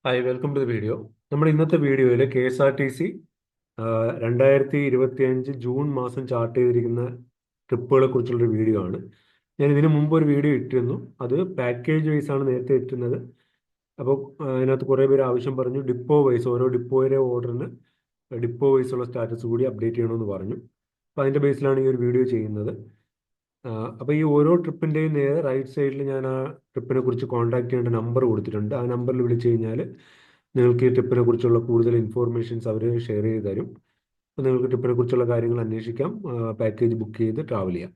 Hi, welcome to the video. നമ്മുടെ ഇന്നത്തെ വീഡിയോയിൽ K S R T C 2025 June മാസം ചാർട്ട് ചെയ്തിരിക്കുന്ന ട്രിപ്പുകളെ കുറിച്ചുള്ളൊരു വീഡിയോ ആണ്. ഞാൻ ഇതിനു മുമ്പ് ഒരു വീഡിയോ ഇട്ടിരുന്നു. അത് പാക്കേജ് വൈസ് ആണ് നേരത്തെ ഇട്ടിരുന്നത്. അപ്പോൾ അതിനകത്ത് കുറേ പേര് ആവശ്യം പറഞ്ഞു ഡിപ്പോ വൈസ് ഓരോ ഡിപ്പോയുടെ ഓർഡറിന് ഡിപ്പോ വൈസുള്ള സ്റ്റാറ്റസ് കൂടി അപ്ഡേറ്റ് ചെയ്യണമെന്ന് പറഞ്ഞു. അപ്പോൾ അതിൻ്റെ ബേസിലാണ് ഈ ഒരു വീഡിയോ ചെയ്യുന്നത്. അപ്പോൾ ഈ ഓരോ ട്രിപ്പിൻ്റെയും നേരെ റൈറ്റ് സൈഡിൽ ഞാൻ ആ ട്രിപ്പിനെ കുറിച്ച് കോൺടാക്ട് ചെയ്യേണ്ട നമ്പർ കൊടുത്തിട്ടുണ്ട്. ആ നമ്പറിൽ വിളിച്ചു കഴിഞ്ഞാൽ നിങ്ങൾക്ക് ഈ ട്രിപ്പിനെ കുറിച്ചുള്ള കൂടുതൽ ഇൻഫോർമേഷൻസ് അവർ ഷെയർ ചെയ്ത് തരും. അപ്പോൾ നിങ്ങൾക്ക് ട്രിപ്പിനെ കുറിച്ചുള്ള കാര്യങ്ങൾ അന്വേഷിക്കാം, പാക്കേജ് ബുക്ക് ചെയ്ത് ട്രാവൽ ചെയ്യാം.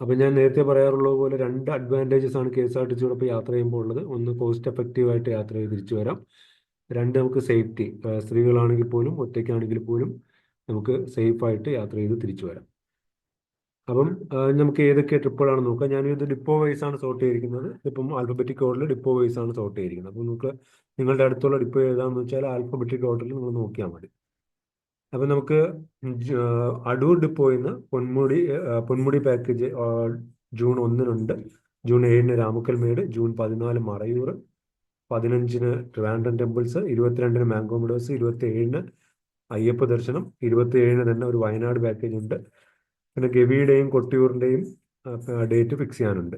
അപ്പോൾ ഞാൻ നേരത്തെ പറയാറുള്ളത് പോലെ രണ്ട് അഡ്വാൻറ്റേജസ് ആണ് കെ എസ് ആർ ടി സിയോടൊപ്പം യാത്ര ചെയ്യുമ്പോൾ ഉള്ളത്. ഒന്ന്, കോസ്റ്റ് എഫക്റ്റീവായിട്ട് യാത്ര ചെയ്ത് തിരിച്ചു വരാം. രണ്ട്, നമുക്ക് സേഫ്റ്റി. സ്ത്രീകളാണെങ്കിൽ പോലും ഒറ്റയ്ക്കാണെങ്കിൽ പോലും നമുക്ക് സേഫായിട്ട് യാത്ര ചെയ്ത് തിരിച്ചു വരാം. അപ്പം നമുക്ക് ഏതൊക്കെ ട്രിപ്പുകളാണ് നോക്കാം. ഞാനിത് ഡിപ്പോ വൈസ് ആണ് സോർട്ട് ചെയ്തിരിക്കുന്നത്. ഇപ്പം ആൽഫബറ്റിക് ഓർഡറിൽ ഡിപ്പോ വൈസ് ആണ് സോർട്ട് ചെയ്തിരിക്കുന്നത്. അപ്പം നമുക്ക് നിങ്ങളുടെ അടുത്തുള്ള ഡിപ്പോ ഏതാണെന്ന് വെച്ചാൽ ആൽഫബറ്റിക് ഓർഡറിൽ നിങ്ങൾ നോക്കിയാൽ മതി. അപ്പം നമുക്ക് അടൂർ ഡിപ്പോയിൽ നിന്ന് പൊന്മുടി പാക്കേജ് ജൂൺ 1-നുണ്ട്. ജൂൺ 7-ന് രാമക്കൽമേട്, ജൂൺ 14 മറയൂർ, 15-ന് ട്രിവാൻഡ്രം ടെമ്പിൾസ്, 22-ന് മാംഗോ മെഡോസ്, 27-ന് അയ്യപ്പ ദർശനം, 27-ന് തന്നെ ഒരു വയനാട് പാക്കേജ് ഉണ്ട്. പിന്നെ ഗവിയുടെയും കൊട്ടിയൂരിൻ്റെയും ഡേറ്റ് ഫിക്സ് ചെയ്യാനുണ്ട്.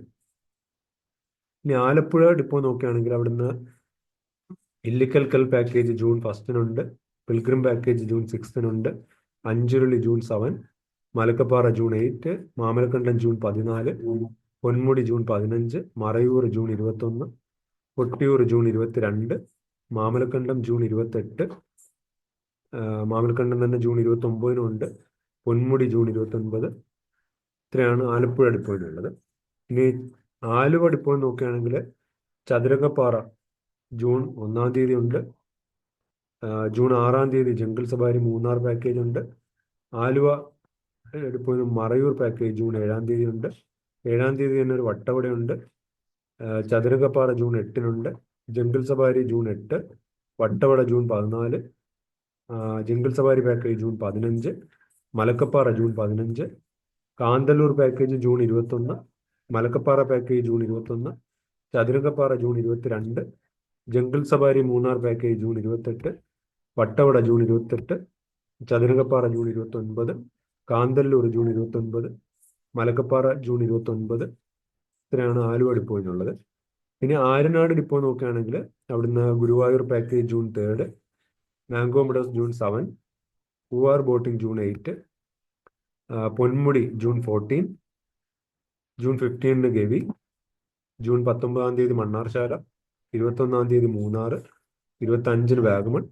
ഇനി ആലപ്പുഴ ഡിപ്പോ നോക്കുകയാണെങ്കിൽ അവിടുന്ന് ഇല്ലിക്കൽക്കൽ പാക്കേജ് ജൂൺ 1-നുണ്ട്. പിൽഗ്രിം പാക്കേജ് ജൂൺ 6-നുണ്ട്. Anjuruli June 7, Malakkappara June 8, Mamalakkandam June 14, Ponmudi June 15, Marayoor June 21, Kottiyoor June 22, Mamalakkandam June 28, Mamalakkandam തന്നെ ജൂൺ 29-നുണ്ട്. പൊന്മുടി ജൂൺ 29. ഇത്രയാണ് ആലപ്പുഴ ഡിപ്പോയിലുള്ളത്. ഇനി ആലുവ ഡിപ്പോ നോക്കുകയാണെങ്കിൽ ചതുരംഗപ്പാറ ജൂൺ 1-ാം തീയതി ഉണ്ട്. ജൂൺ 6-ാം തീയതി ജംഗിൾ സഫാരി മൂന്നാർ പാക്കേജ് ഉണ്ട്. ആലുവ ഡിപ്പോയിൽ മറയൂർ പാക്കേജ് ജൂൺ 7-ാം തീയതി ഉണ്ട്. 7-ാം തീയതി തന്നെ ഒരു വട്ടവടയുണ്ട്. ചതുരംഗപ്പാറ ജൂൺ 8-നുണ്ട്. Jungle safari June 8, Vattavada June 14, jungle safari package June 15, Malakkappara June 15, Kanthalloor package June 21, Malakkappara package June 21, Chathurangappara June 22, jungle safari Munnar package June 28, Vattavada June 28, Chathurangappara June 29, Kanthalloor June 29, Malakkappara June 29. ഇത്രയാണ് ആലുവ ഡിപ്പോയിനുള്ളത്. ഇനി ആര്യനാട് ഡിപ്പോ നോക്കുകയാണെങ്കിൽ അവിടുന്ന് Guruvayur package June 3, Mango Meadows June 7, Poovar boating June 8, Ponmudi June 14, June 15-ന് Gavi, June 19-ാം തീയതി മണ്ണാർശാല, 21-ാം തീയതി മൂന്നാർ, 25-ന് വാഗമൺ,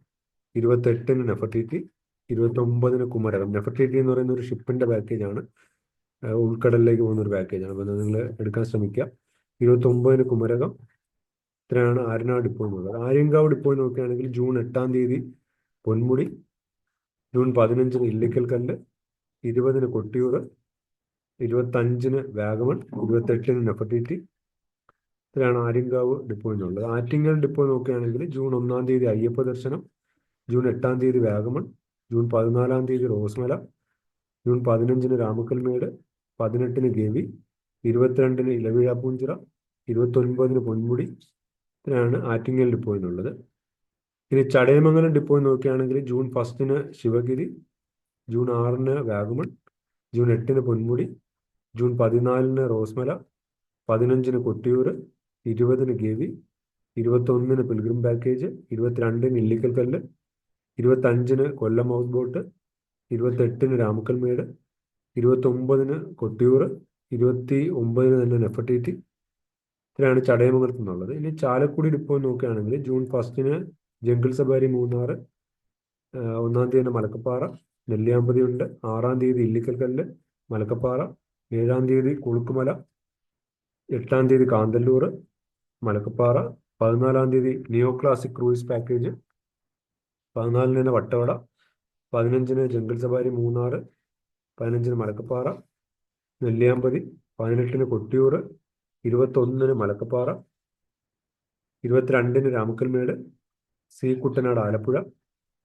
28-ന് നെഫർട്ടിറ്റി, 29-ന് കുമരകം. നെഫർട്ടിറ്റി എന്ന് പറയുന്ന ഒരു ഷിപ്പിന്റെ പാക്കേജാണ്, ഉൾക്കടലിലേക്ക് പോകുന്ന ഒരു പാക്കേജാണ്. അപ്പോൾ നിങ്ങൾ എടുക്കാൻ ശ്രമിക്കുക. 29-ന് കുമരകം. ഇത്രയാണ് ആര്യനാട് ഡിപ്പോ എന്നുള്ളത്. ആര്യങ്കാവ് ഡിപ്പോ നോക്കുകയാണെങ്കിൽ ജൂൺ 8-ാം തീയതി പൊന്മുടി, ജൂൺ 15-ന് ഇല്ലിക്കൽ കല്ല്, 20-ന് കൊട്ടിയൂർ, 25-ന് വാഗമൺ, 28-ന് നെഫർട്ടിറ്റി. ഇത്രയാണ് ആര്യങ്കാവ് ഡിപ്പോയിനുള്ളത്. ആറ്റിങ്ങൽ ഡിപ്പോ നോക്കുകയാണെങ്കിൽ ജൂൺ 1-ാം തീയതി അയ്യപ്പ ദർശനം, ജൂൺ 8-ാം തീയതി വാഗമൺ, ജൂൺ 14-ാം തീയതി റോസ്മല, ജൂൺ 15-ന് രാമക്കൽമേട്, 18-ന് ഗവി, 22-ന് ഇലവിഴാപ്പൂഞ്ചിറ, 29-ന് പൊന്മുടി. ഇത്രയാണ് ആറ്റിങ്ങൽ ഡിപ്പോയിനുള്ളത്. ഇനി ചടയമംഗലം ഡിപ്പോ നോക്കുകയാണെങ്കിൽ ജൂൺ 1-ന് ശിവഗിരി, ജൂൺ 6-ന് വാഗമൺ, ജൂൺ 8-ന് പൊന്മുടി, ജൂൺ 14-ന് റോസ്മല, 15-ന് കൊട്ടിയൂർ, 20-ന് ഗവി, 21-ന് പിൽഗ്രിം പാക്കേജ്, 22-ന് ഇല്ലിക്കൽ കല്ല്, 25-ന് കൊല്ലം ഹൗസ് ബോട്ട്, 28-ന് രാമക്കൽമേട്, 29-ന് കൊട്ടിയൂർ, 29-ന് തന്നെ നെഫർട്ടിറ്റി. ഇത്രയാണ് ചടയമംഗലത്ത് നിന്നുള്ളത്. ഇനി ചാലക്കുടി ഡിപ്പോ നോക്കുകയാണെങ്കിൽ ജൂൺ 1-ന് ജംഗിൾ സഫാരി മൂന്നാർ, 1-ാം തീയതി തന്നെ മലക്കപ്പാറ, നെല്ലിയാമ്പതി ഉണ്ട്. 6-ാം തീയതി ഇല്ലിക്കൽ കല്ല്, മലക്കപ്പാറ, 7-ാം തീയതി കുളുക്കുമല, 8-ാം തീയതി കാന്തല്ലൂർ, മലക്കപ്പാറ, 14-ാം തീയതി നിയോ ക്ലാസിക് ക്രൂയിസ് പാക്കേജ്, 14-ന് തന്നെ വട്ടവട, 15-ന് ജംഗിൾ സഫാരി മൂന്നാർ, 15-ന് മലക്കപ്പാറ, നെല്ലിയാമ്പതി, 18-ന് കൊട്ടിയൂർ, 21-ന് മലക്കപ്പാറ, 22-ന് രാമക്കൽമേട്, സി കുട്ടനാട് ആലപ്പുഴ,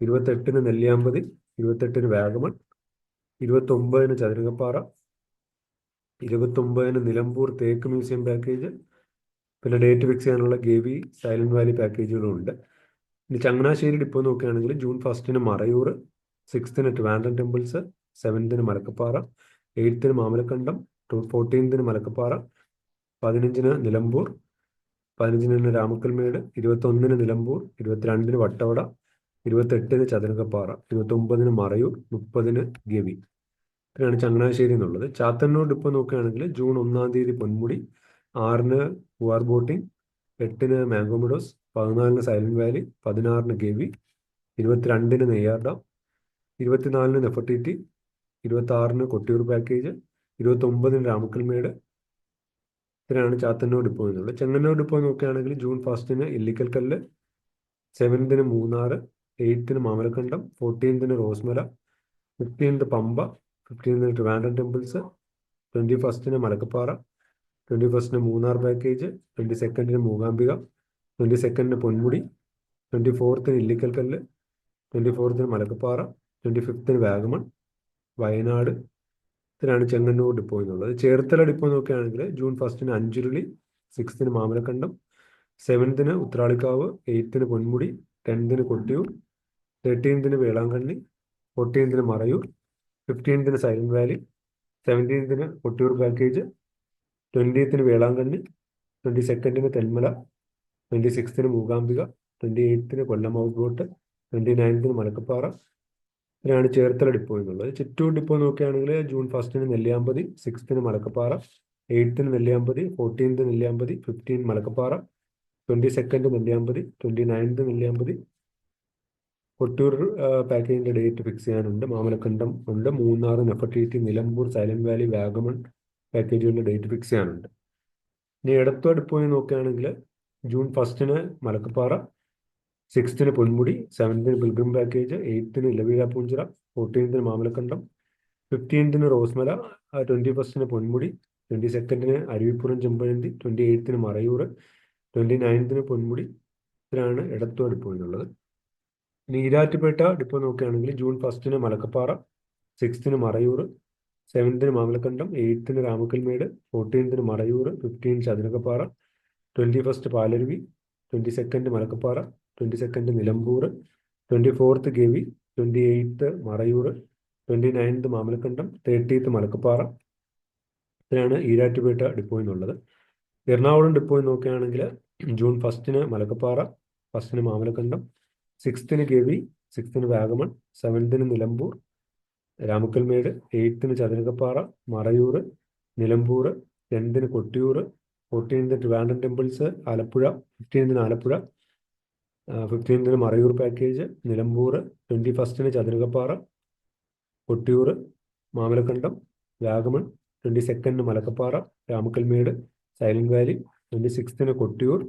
28-ന് നെല്ലിയാമ്പതി, 28-ന് വാഗമൺ, 29-ന് ചതുരംഗപ്പാറ, 29-ന് നിലമ്പൂർ തേക്ക് മ്യൂസിയം പാക്കേജ്, പിന്നെ ഡേറ്റ് ഫിക്സ് ചെയ്യാനുള്ള ഗവി, സൈലന്റ് വാലി പാക്കേജുകളും ഉണ്ട്. ഇനി ചങ്ങനാശ്ശേരി ഡിപ്പോ നോക്കുകയാണെങ്കിൽ ജൂൺ 1 മറയൂർ, 6 ട്രിവാൻഡ്രം ടെമ്പിൾസ്, 7 മലക്കപ്പാറ, 8 മാമലക്കണ്ടം, 14 മലക്കപ്പാറ, 15 നിലമ്പൂർ, 15 രാമക്കൽമേട്, 21 നിലമ്പൂർ, 22 വട്ടവട, 28 ചതുരംഗപ്പാറ, 29 മറയൂർ, 30 ഗവി. ഇത്രയാണ് ചങ്ങനാശ്ശേരി എന്നുള്ളത്. ചാത്തന്നൂർ ഡിപ്പോ നോക്കുകയാണെങ്കിൽ June 1 Ponmudi, 6 Poovar boating, 8 mango meadows, 14 silent Valley, 16 Gavi, 22 Neyyar dam, 24 Nefertiti, 26 Kottiyoor package, 29 Ramakkalmedu. ഇത്രയാണ് ചാത്തന്നൂർ ഡിപ്പോ എന്നുള്ളത്. ചെങ്ങന്നൂർ ഡിപ്പോ നോക്കുകയാണെങ്കിൽ ജൂൺ 1 ഇല്ലിക്കൽ കല്ല്, 7 മൂന്നാർ, 8 മാമലക്കണ്ടം, 14 റോസ്മല, 15 പമ്പ, 15 ട്രിവാൻഡ്രം ടെമ്പിൾസ്, 21 മലക്കപ്പാറ, 21 മൂന്നാർ പാക്കേജ്, 22 മൂകാംബിക, 22 പൊന്മുടി, 24 ഇല്ലിക്കൽ കല്ല്, 24 മലക്കപ്പാറ, 25 വാഗമൺ, വയനാട്. ഇത്രയാണ് ചെങ്ങന്നൂർ ഡിപ്പോ എന്നുള്ളത്. ചേർത്തല ഡിപ്പോ നോക്കുകയാണെങ്കിൽ June 1 Anchuruli, 6 Mamalakkandam, 7 Uthralikkavu, 8 Ponmudi, 10 Kottiyoor, 13 Velankanni, 14 Marayoor, 15 silent valley, 17 Kottiyoor package, 20 Velankanni, 22 Thenmala, 26 Mookambika, 28 Kollam out boat, 29 Malakkappara. ഇത്രയാണ് ചേർത്തല ഡിപ്പോ എന്നുള്ളത്. ചിറ്റൂർ ഡിപ്പോ നോക്കുകയാണെങ്കിൽ ജൂൺ 1 നെല്ലിയാമ്പതി, 6 മലക്കപ്പാറ, 8 നെല്ലിയാമ്പതി, 14 നെല്ലിയാമ്പതി, 15 മലക്കപ്പാറ, 22 നെല്ലിയാമ്പതി, 29 നെല്ലിയാമ്പതി. കൊട്ടൂർ പാക്കേജിന്റെ ഡേറ്റ് ഫിക്സ് ചെയ്യാനുണ്ട്. മാമലക്കണ്ടം ഉണ്ട്, Munnar, Nefertiti, Nilambur, silent Valley, Vagamon പാക്കേജുകളുടെ ഡേറ്റ് ഫിക്സ് ചെയ്യാനുണ്ട്. ഇനി എടത്വ ഡിപ്പോയിൽ നോക്കുകയാണെങ്കിൽ June 1 Malakkappara, 6 Ponmudi, 7 pilgrim package, 8 Ilaveezha Poonchira, 14 Mamalakkandam, 15 Rosemala, 21 Ponmudi, 22 Aruvippuram Chempazhanthy, 28 Marayoor, 29 Ponmudi. ഇത്രയാണ് എടത്വ ഡിപ്പോയിലുള്ളത്. ഈരാറ്റുപേട്ട ഡിപ്പോ നോക്കുകയാണെങ്കിൽ ജൂൺ 1 മലക്കപ്പാറ, 6 മറയൂർ, 7 മാമലക്കണ്ടം, 8 രാമക്കൽമേട്, 14 മറയൂർ, 15 ചതുരകപ്പാറ, 21 പാലരുവി, 22 മലക്കപ്പാറ, 22 നിലമ്പൂർ, 24 ഗവി, 28 മറയൂർ, 29 മാമലക്കണ്ടം, 30 മലക്കപ്പാറ. ഇത്രയാണ് ഈരാറ്റുപേട്ട ഡിപ്പോ എന്നുള്ളത്. എറണാകുളം ഡിപ്പോ നോക്കുകയാണെങ്കിൽ June 1 Malakkappara, 1 Mamalakkandam, 6 Gavi, 6 Vagamon, 7 Nilambur, Ramakkalmedu, 8 Chathurakappara, Marayoor, Nilambur, 2 Kottiyoor, 14 Trivandrum temples, Alappuzha, 15 Alappuzha, 15 Marayoor package, Nilambur, 21 Chathurakappara, Kottiyoor, Mamalakkandam, Vagamon, 22 Malakkappara, Ramakkalmedu, Silent Valley, 26 Kottiyoor,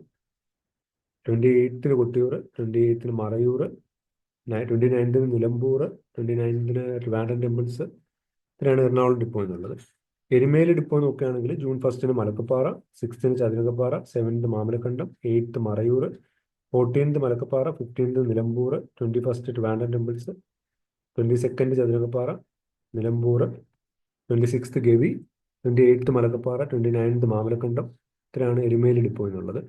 28 Kottiyoor, 28 Marayoor, 29 Nilambur, 29 Trivandrum temples. ഇത്രയാണ് എറണാകുളം ഡിപ്പോ എന്നുള്ളത്. എരുമേലി ഡിപ്പോ നോക്കുകയാണെങ്കിൽ ജൂൺ 1 മലക്കപ്പാറ, 6 ചതുരകപ്പാറ, 7 മാമലക്കണ്ടം, 8 മറയൂർ, 14 മലക്കപ്പാറ, 15 നിലമ്പൂർ, 21 ട്രിവാൻഡ്രം ടെമ്പിൾസ്, 22 ചതുരകപ്പാറ, നിലമ്പൂർ, 26 ഗവി, 28 മലക്കപ്പാറ, 29 മാമലക്കണ്ടം. ഇത്രയാണ് എരുമേലി ഡിപ്പോ എന്നുള്ളത്.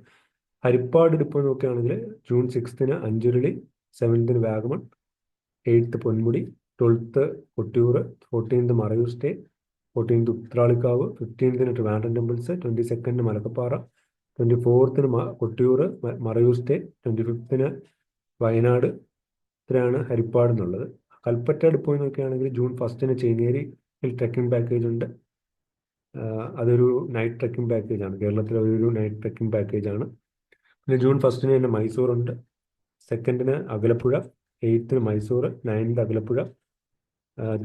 ഹരിപ്പാട് ഡിപ്പോ നോക്കുകയാണെങ്കിൽ June 6 Anchuruli, 7 Vagamon, 8 Ponmudi, 12 Kottiyoor, 14 Marayoor stay, 14 Uthralikkavu, 15 Trivandrum temples, 22 Malakkappara, 24 Kottiyoor, Marayoor stay, 25 Wayanad. ഇത്രയാണ് ഹരിപ്പാട് എന്നുള്ളത്. കൽപ്പറ്റ ഡിപ്പോ നോക്കുകയാണെങ്കിൽ ജൂൺ 1 ചേന്നേരി ട്രക്കിംഗ് പാക്കേജ് ഉണ്ട്. അതൊരു നൈറ്റ് ട്രക്കിംഗ് പാക്കേജാണ്, കേരളത്തിലെ ഒരു നൈറ്റ് ട്രക്കിംഗ് പാക്കേജാണ്. പിന്നെ ജൂൺ 1 തന്നെ മൈസൂർ ഉണ്ട്. 2 അകലപ്പുഴ, 8 Mysore, 9 അകലപ്പുഴ,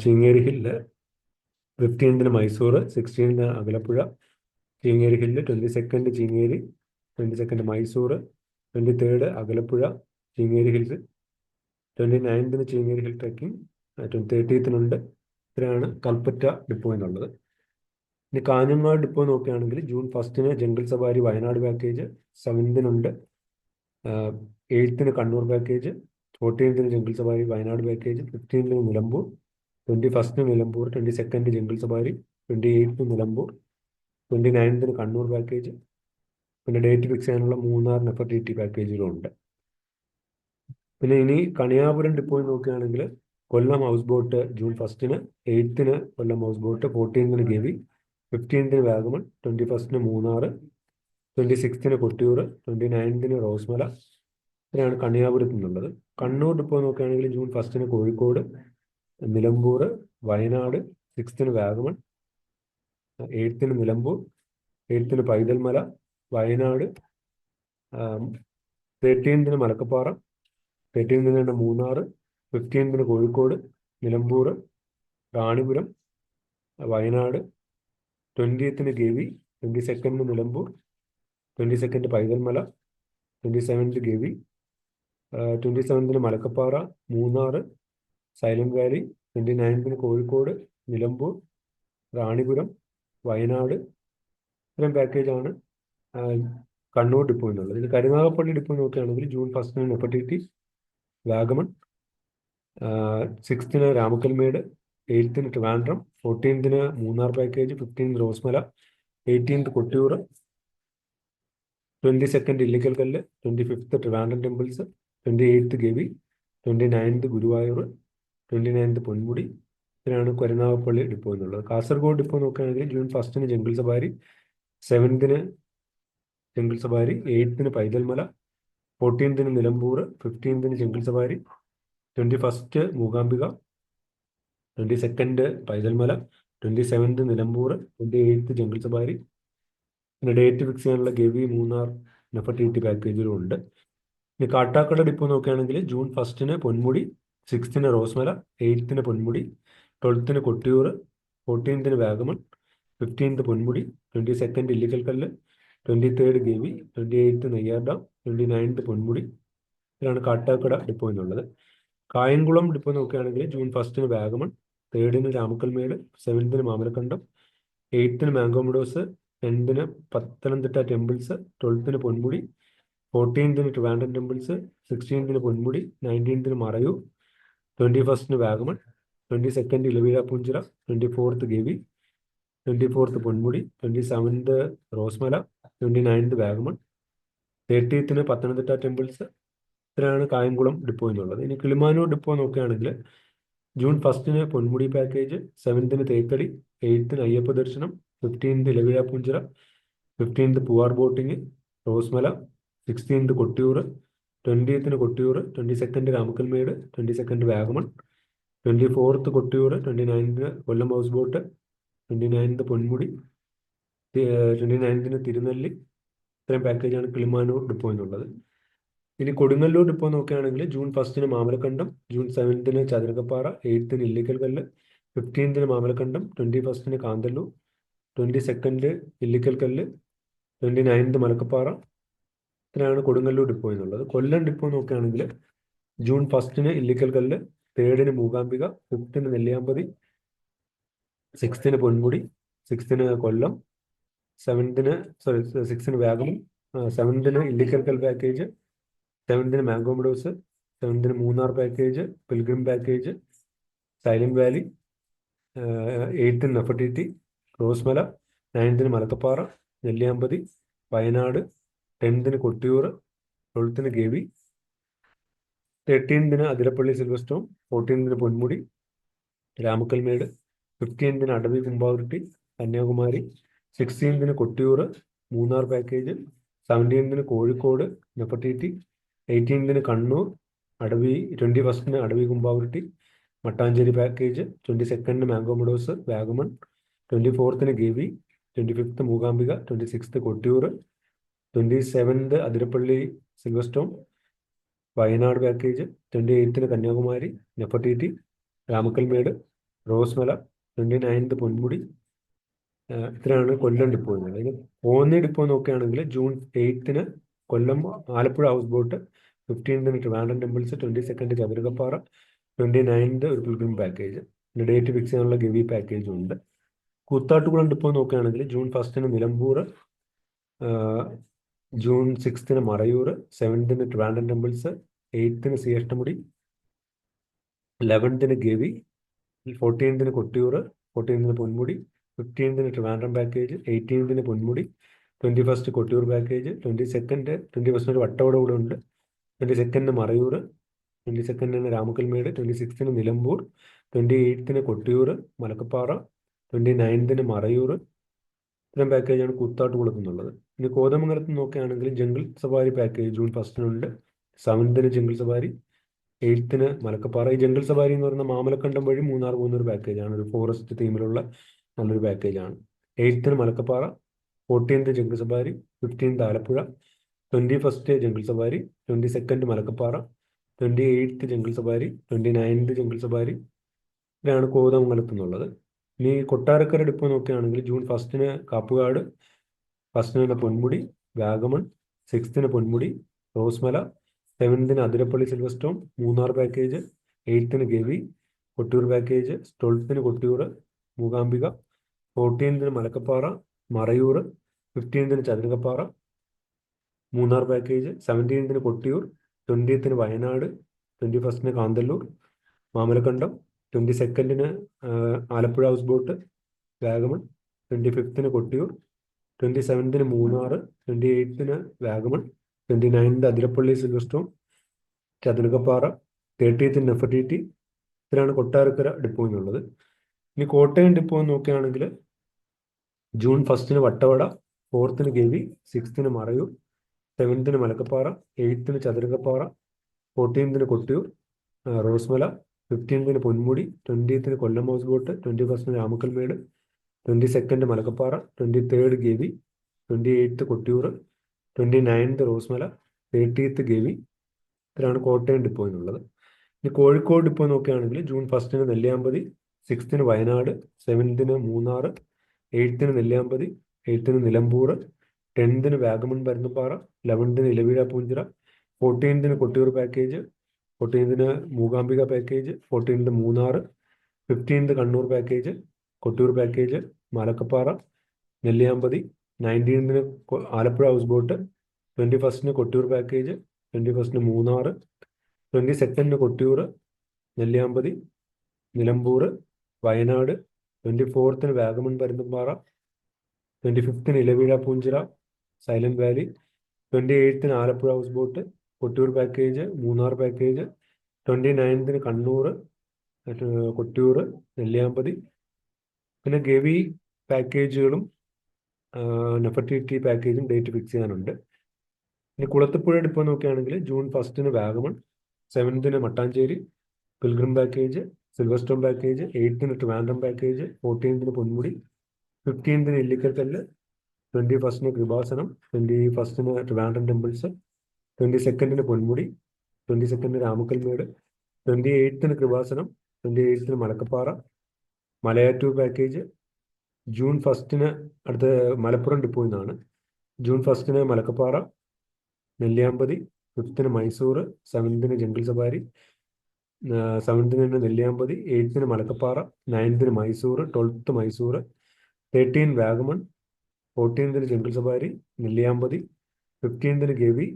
Chingeri hill, 15 Mysore, 16 അകലപ്പുഴ, Chingeri hill, 22 Chingeri, 22 Mysore, 23 അകലപ്പുഴ, Chingeri hills, 29 Chingeri hill trekking, 30th ഇത്രയാണ് കൽപ്പറ്റ ഡിപ്പോ എന്നുള്ളത്. ഇനി കാഞ്ഞങ്ങാട് ഡിപ്പോ നോക്കുകയാണെങ്കിൽ June 1 jungle safari Wayanad package, 7 8 Kannur package, 14 jungle safari Wayanad package, 15 Nilambur, 21 Nilambur, 22 jungle safari, 28 Nilambur, 29 Kannur package, പിന്നെ ഡേറ്റ് ഫിക്സ് ചെയ്യാനുള്ള മൂന്നാർ നെഫർട്ടിറ്റി പാക്കേജുകളും ഉണ്ട്. പിന്നെ ഇനി കണിയാപുരം ഡിപ്പോയിൽ നോക്കുകയാണെങ്കിൽ കൊല്ലം ഹൗസ് ബോട്ട് ജൂൺ 1-ന്, 8-ന് കൊല്ലം ഹൗസ് ബോട്ട്, 14-ന് ഗവി, 15-ന് വാഗമൺ, 21-ന് മൂന്നാർ, 26-ന് കൊട്ടിയൂർ, 29-ന് റോസ്മല. ഇത്രയാണ് കണിയാപുരത്ത് നിന്നുള്ളത്. കണ്ണൂർ ഡിപ്പോ നോക്കുകയാണെങ്കിൽ ജൂൺ 1-ന് കോഴിക്കോട്, നിലമ്പൂർ, വയനാട്, 6-ന് വാഗമൺ, 8-ന് നിലമ്പൂർ, 8-ന് പൈതൽമല, വയനാട്, 13-ന് മലക്കപ്പാറ, 13-ന് മൂന്നാർ, 15-ന് കോഴിക്കോട്, നിലമ്പൂർ, റാണിപുരം, വയനാട്, 20-ന് ഗവി, 22-ന് നിലമ്പൂർ, 22-ന് പൈതൽമല, 27-ന് ഗവി, 27-ന് മലക്കപ്പാറ, മൂന്നാർ, സൈലന്റ് വാലി, 29-ന് കോഴിക്കോട്, നിലമ്പൂർ, റാണിപുരം, വയനാട്. ഇത്രയും പാക്കേജാണ് കണ്ണൂർ ഡിപ്പോയിലുള്ളത്. ഇനി കരുനാഗപ്പള്ളി ഡിപ്പോ നോക്കുകയാണെങ്കിൽ ജൂൺ 1-ന് നെഫർട്ടിറ്റി, വാഗമൺ, 6-ന് രാമക്കൽമേട്, 8-ന് ട്രിവാൻഡ്രം, 14-ന് മൂന്നാർ പാക്കേജ്, 15-ന് റോസ്മല, 18-ന് Kottiyoor, 22-nd Illikkal Kallu, 25th Trivandrum temples, 28th Gavi, 29th Guruvayur, 29th Ponmudi. ഇതിനാണ് കരുനാഗപ്പള്ളി ഡിപ്പോ എന്നുള്ളത്. കാസർഗോഡ് ഡിപ്പോ നോക്കുകയാണെങ്കിൽ ജൂൺ 1-ന് ജംഗിൾ സഫാരി, 7-ന് ജംഗിൾ സഫാരി, 8-ന് പൈതൽമല, 14-ന് നിലമ്പൂർ, 15-ന് jungle safari, 21st Mookambika, 22nd Paithalmala, 27th Nilambur, 28th jungle safari. പിന്നെ ഡേറ്റ് ഫിക്സ് ചെയ്യാനുള്ള ഗവി, മൂന്നാർ നെഫർട്ടിറ്റി പാക്കേജുകളും ഉണ്ട്. ഇനി കാട്ടാക്കട ഡിപ്പോ നോക്കുകയാണെങ്കിൽ ജൂൺ 1-ന് പൊന്മുടി, 6-ന് റോസ്മല, 8-ന് പൊന്മുടി, 12-ന് കൊട്ടിയൂർ, 14-ന് Vagamon, 15th Ponmudi, 22nd Illikkal Kallu, 23rd Gavi, 28th Neyyar Dam, 29th Ponmudi. ഇതിലാണ് കാട്ടാക്കട ഡിപ്പോ എന്നുള്ളത്. കായംകുളം ഡിപ്പോ നോക്കുകയാണെങ്കിൽ ജൂൺ 1-ന് വാഗമൺ, 3rd-ന് രാമക്കൽമേട്, 7th-ന് മാമലക്കണ്ടം, 8th-ന് മാംഗോമുഡോസ്, 10th-ന് പത്തനംതിട്ട ടെമ്പിൾസ്, 12th-ന് പൊന്മുടി, 14th-ന് ട്രിവാൻഡ്രം ടെമ്പിൾസ്, 16th-ന് പൊന്മുടി, 19th-ന് മറയൂർ, 21st-ന് Vagamon, 22nd Ilavizha Poonchira, 24th Gavi, 24th Ponmudi, 27th Rosemala, 29th Vagamon, 30th-ന് പത്തനംതിട്ട ടെമ്പിൾസ്. ഇത്രയാണ് കായംകുളം ഡിപ്പോ എന്നുള്ളത്. ഇനി കിളിമാനൂർ ഡിപ്പോ നോക്കുകയാണെങ്കിൽ ജൂൺ 1-ന് പൊന്മുടി പാക്കേജ്, 7th-ന് തേക്കടി, 8th-ന് അയ്യപ്പ ദർശനം, 15th Ilavizha Poonchira, 15th Poovar boating, Rosemala, 16th Kottiyoor, 20th-ന് Kottiyoor, 22nd Ramakkalmedu, 22nd Vagamon, 24th Kottiyoor, 29th Kollam house boat, 29th Ponmudi, 29th Thirunelli. ഇത്രയും പാക്കേജാണ് കിളിമാനൂർ ഡിപ്പോ എന്നുള്ളത്. ഇനി കൊടുങ്ങല്ലൂർ ഡിപ്പോ നോക്കുകയാണെങ്കിൽ ജൂൺ 1-ന് മാമലക്കണ്ടം, ജൂൺ 7th-ന് ചതുരക്കപ്പാറ, 8th-ന് ഇല്ലിക്കൽ കല്ല്, 15th-ന് മാമലക്കണ്ടം, 21st-ന് കാന്തല്ലൂർ, 22nd ഇല്ലിക്കൽ കല്ല്, 29th മലക്കപ്പാറ. ഇത്രയാണ് കൊടുങ്ങല്ലൂർ ഡിപ്പോ എന്നുള്ളത്. കൊല്ലം ഡിപ്പോ നോക്കുകയാണെങ്കിൽ ജൂൺ 1-ന് ഇല്ലിക്കൽ കല്ല്, 3rd-ന് മൂകാംബിക, 5th-ന് നെല്ലിയാമ്പതി, 6th-ന് പൊന്മുടി, 6th-ന് കൊല്ലം, 6th-ന് വാഗമൺ, 7th-ന് ഇല്ലിക്കൽ കൽ പാക്കേജ്, 7th-ന് മാംഗോമുഡോസ്, 7th-ന് Munnar package, pilgrim package, Silent Valley, 8th-ന് നെഫർട്ടിറ്റി, റോസ്മല, 9th-ന് മലക്കപ്പാറ, നെല്ലിയാമ്പതി, വയനാട്, 10th-ന് കൊട്ടിയൂർ, 12th-ന് ഗവി, 13th-ന് അതിരപ്പള്ളി സിൽവർ സ്റ്റോൺ, 14th-ന് പൊന്മുടി, രാമക്കൽമേട്, 15th-ന് അടവി കുമ്പാവുരുട്ടി, കന്യാകുമാരി, 16th-ന് കൊട്ടിയൂർ, മൂന്നാർ പാക്കേജ്, 17th-ന് കോഴിക്കോട് നെഫർട്ടിറ്റി, 18th-ന് കണ്ണൂർ, 21st-ന് Adavi Kumbavurutty, Mattancherry package, 22nd Mango Meadows, Vagamon, 24th-ന് Gavi, 25th Mookambika, 26th Kottiyoor, 27th Athirappilly Silver Storm, Wayanad package, 28th-ന് കന്യാകുമാരി, നെഫർട്ടിറ്റി, രാമക്കൽമേട്, റോസ്മല, 29th പൊന്മുടി. ഇത്രയാണ് കൊല്ലം ഡിപ്പോ എന്നുള്ളത്. അതിന് കോന്നി ഡിപ്പോ നോക്കുകയാണെങ്കിൽ ജൂൺ 8th-ന് കൊല്ലം ആലപ്പുഴ ഹൗസ് ബോട്ട്, 15th-ന് Trivandrum temples, 22nd Chathurakkappara, 29th ഒരു പിൽഗ്രിം പാക്കേജ്. പിന്നെ ഡേറ്റ് ഫിക്സ് ചെയ്യാനുള്ള ഗവി പാക്കേജും ഉണ്ട്. കൂത്താട്ടുകുളം ഡിപ്പോ നോക്കുകയാണെങ്കിൽ ജൂൺ 1st-ന് നിലമ്പൂർ, ജൂൺ 6th-ന് മറയൂർ, 7th-ന് ട്രിവാൻഡ്രം ടെമ്പിൾസ്, 8th-ന് സിയഷ്ടമുടി, 11th-ന് ഗവി, 14th-ന് കൊട്ടിയൂർ, 14th-ന് പൊന്മുടി, 15th-ന് ട്രിവാൻഡ്രം പാക്കേജ്, 18th-ന് പൊന്മുടി, 21 കൊട്ടിയൂർ പാക്കേജ്, 21 ഒരു വട്ടവട കൂടെ ഉണ്ട്, 22 മറയൂർ, 22 രാമക്കൽമേട്, 26 നിലമ്പൂർ, 28 കൊട്ടിയൂർ മലക്കപ്പാറ, 29 മറയൂർ. ഇത്തരം പാക്കേജാണ് കൂത്താട്ടുകുളത്ത് നിന്നുള്ളത്. ഇനി കോതമംഗലത്ത് നോക്കുകയാണെങ്കിൽ jungle safari package June 1 7 jungle safari, 8 Malakkappara. ഈ ജംഗിൾ സഫാരി എന്ന് പറയുന്ന മാമലക്കണ്ടം വഴി മൂന്നാർ പോകുന്ന ഒരു പാക്കേജാണ്, ഒരു ഫോറസ്റ്റ് തീമിലുള്ള നല്ലൊരു പാക്കേജാണ്. 8 Malakkappara, 14 jungle safari, 15 Alappuzha, 21 jungle safari, 22 Malakkappara, 28 jungle safari, 29 jungle safari. ഇതാണ് കോതമംഗലത്ത് നിന്നുള്ളത്. ഇനി കൊട്ടാരക്കര ഡിപ്പോ നോക്കുകയാണെങ്കിൽ June 1 Kappukad, 1 Ponmudi, Vagamon, 6 Ponmudi, Rosemala, 7 Athirappilly Silver Munnar package, 8 Gavi, Kottiyoor package, 12 Kottiyoor, Mookambika, 14 Malakkappara, Marayoor, 15 Chathurakappara, Munnar package, 17 Kottiyoor, 20 Wayanad, 21 Kanthalloor, Mamalakkandam, 22 Alappuzha house boat, Vagamon, 25 Kottiyoor, 27 Munnar, 28 Vagamon, 29 Athirappilly silver ചതുരകപ്പാറ, 30 Nefertiti. ഇതിലാണ് കൊട്ടാരക്കര ഡിപ്പോ എന്നുള്ളത്. ഇനി കോട്ടയം ഡിപ്പോ നോക്കുകയാണെങ്കിൽ June 1 Vattavada, 4 Gavi, 6 Marayoor, 7 Malakkappara, 8 ചതുരകപ്പാറ, 14 Kottiyoor, Rosemala, 15 Ponmudi, 20 Kollam house boat, 21 Ramakkalmedu, 22 Malakkappara, 23 Gavi, 28 Kottiyoor, 29 Rosemala, 30 Gavi. ഇതിലാണ് കോട്ടയം ഡിപ്പോ എന്നുള്ളത്. ഇനി കോഴിക്കോട് ഡിപ്പോ നോക്കുകയാണെങ്കിൽ June 1 Nelliyampathy, 6 Wayanad, 7 Munnar, 8 Nelliyampathy, 8 Nilambur, 10 Vagamon Parunthumpara, 11 Ilaveezha Poonchira, 14 Kottiyoor package, 14 Mookambika package, 14 Munnar, 15 Kannur package, Kottiyoor package, Malakkappara, Nelliyampathy, 19 Alappuzha house boat, 21 Kottiyoor package, 21 Munnar, 22 Kottiyoor, Nelliyampathy, Nilambur, Wayanad, 24 Vagamon Parunthumpara, 25 Ilaveezha Poonchira, Silent Valley, 28 Alappuzha house boat, Kottiyoor package, Munnar package, 29 Kannur, Kottiyoor, Nelliyampathy. പിന്നെ ഗവി പാക്കേജുകളും നെഫർട്ടിറ്റി പാക്കേജും ഡേറ്റ് ഫിക്സ് ചെയ്യാനുണ്ട്. ഇനി കുളത്തൂപ്പുഴ ഡിപ്പോ നോക്കുകയാണെങ്കിൽ June 1 Vagamon, 7 Mattancherry, pilgrim package, silver stone package, 8 Trivandrum package, 14 Ponmudi, 15 Illikkalkallu, 21 Kripasanam, 21 Trivandrum temples, 22 Ponmudi, 22 Ramakkalmedu, 28 Kripasanam, 28 Malakkappara, Malayattoor package. June 1 അടുത്ത മലപ്പുറം ഡിപ്പോ നിന്നാണ്. June 1 Malakkappara, Nelliyampathy, 5 Mysore, 7 jungle safari, 7 Nelliyampathy, 8 Malakkappara, 9 Mysore, 12 Mysore, 13 Vagamon, 14 jungle safari, Nelliyampathy, 15 Gavi,